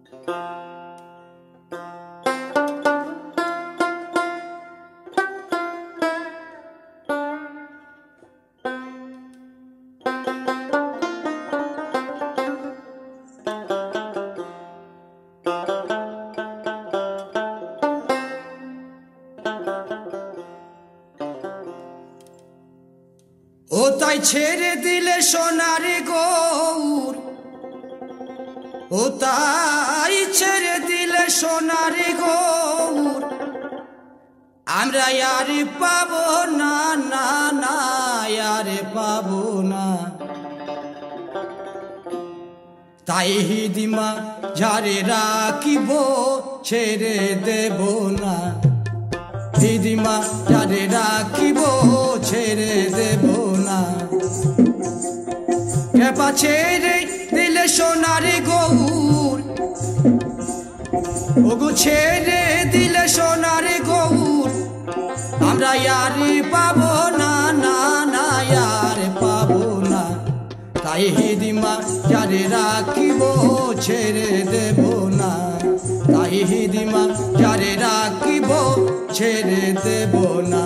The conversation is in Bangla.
ও তাই ছেড়ে দিলে সোনার গৌর, ও তাই ছেড়ে দিলে সোনার গৌর, আমরা আর পাবো না, না না আর পাবো না। তাই হিদিমা যারে রাখিব ছেড়ে দেব না, হিদিমা যারে রাখিব ছেড়ে দেব না। কেপা ছেড়ে দিলে সোনার গৌর, ওগো ছেড়ে দিলে সোনার গৌর, আমরা আর পাবো না, না না আর পাবো না। তাই হিদিমা যারে রাখিব ছেড়ে দেব না, তাই হিদিমা যারে রাখিব ছেড়ে দেব না।